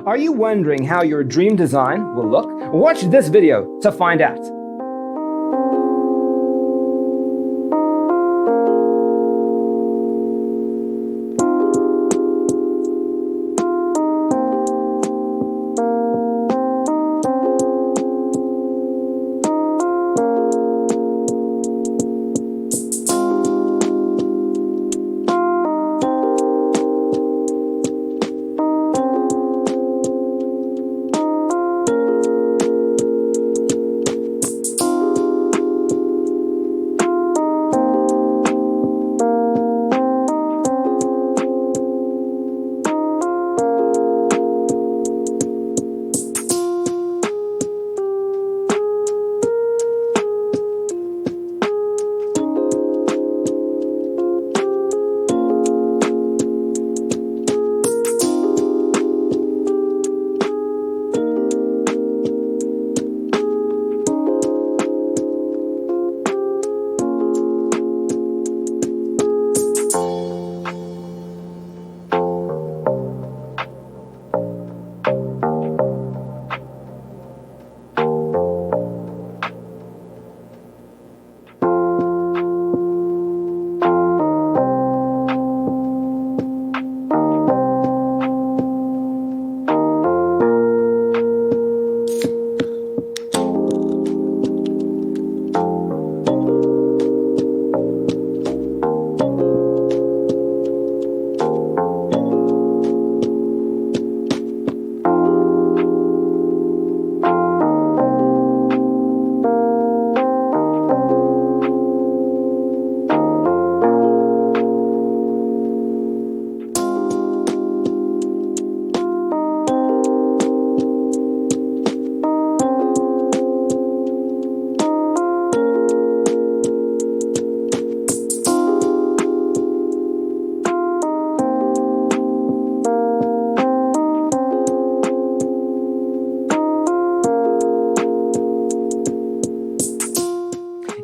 Are you wondering how your dream design will look? Watch this video to find out.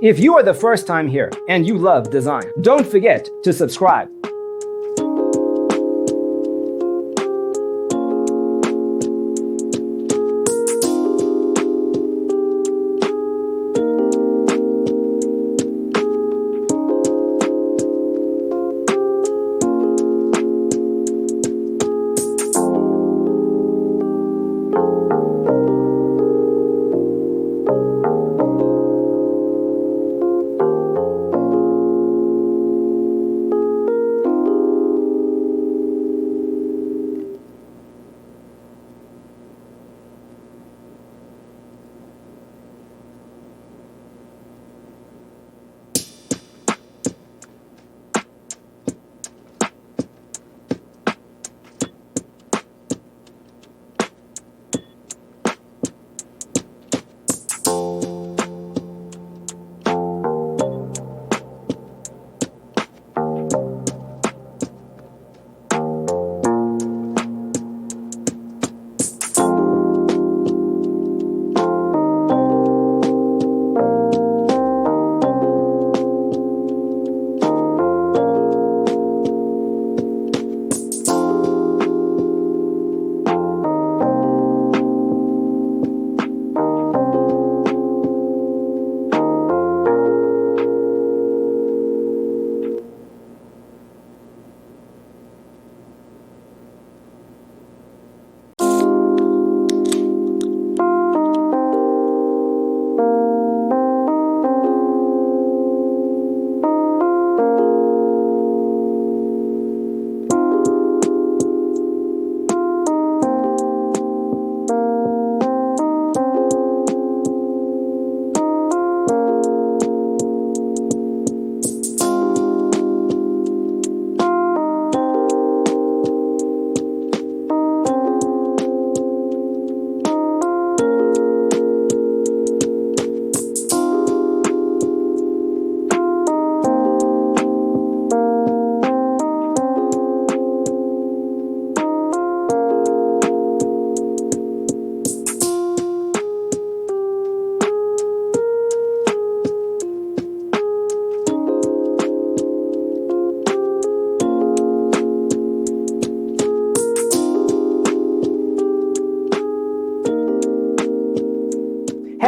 If you are the first time here and you love design, don't forget to subscribe.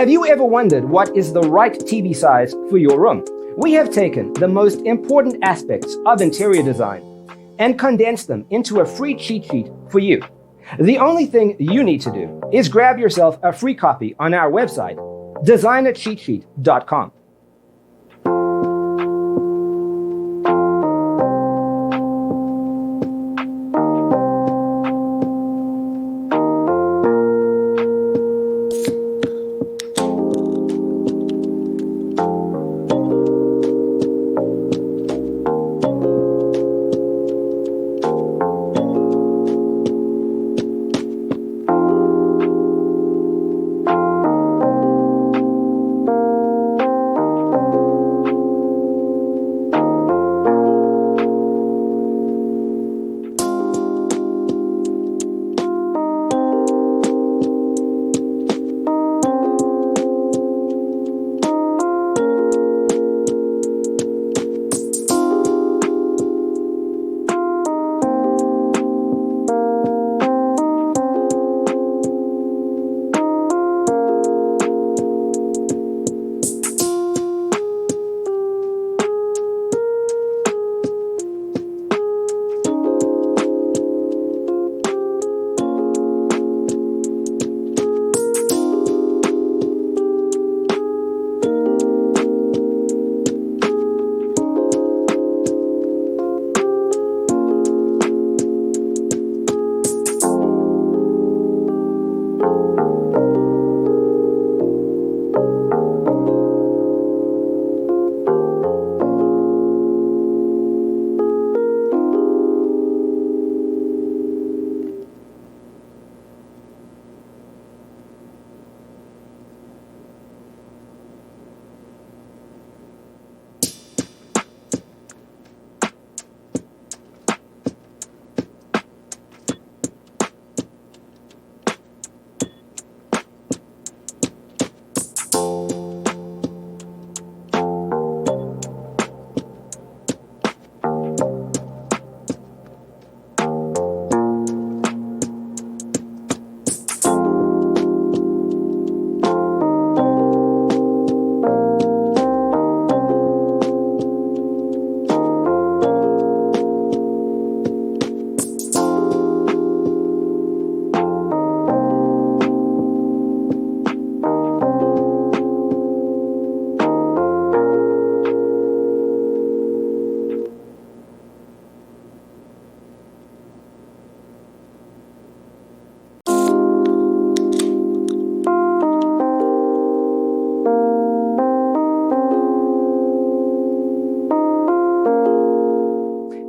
Have you ever wondered what is the right TV size for your room? We have taken the most important aspects of interior design and condensed them into a free cheat sheet for you. The only thing you need to do is grab yourself a free copy on our website, designercheatsheet.com.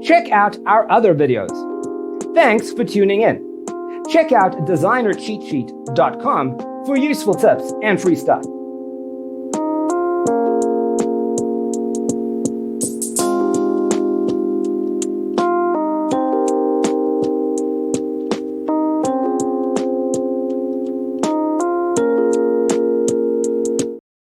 Check out our other videos. Thanks for tuning in. Check out designercheatsheet.com for useful tips and free stuff.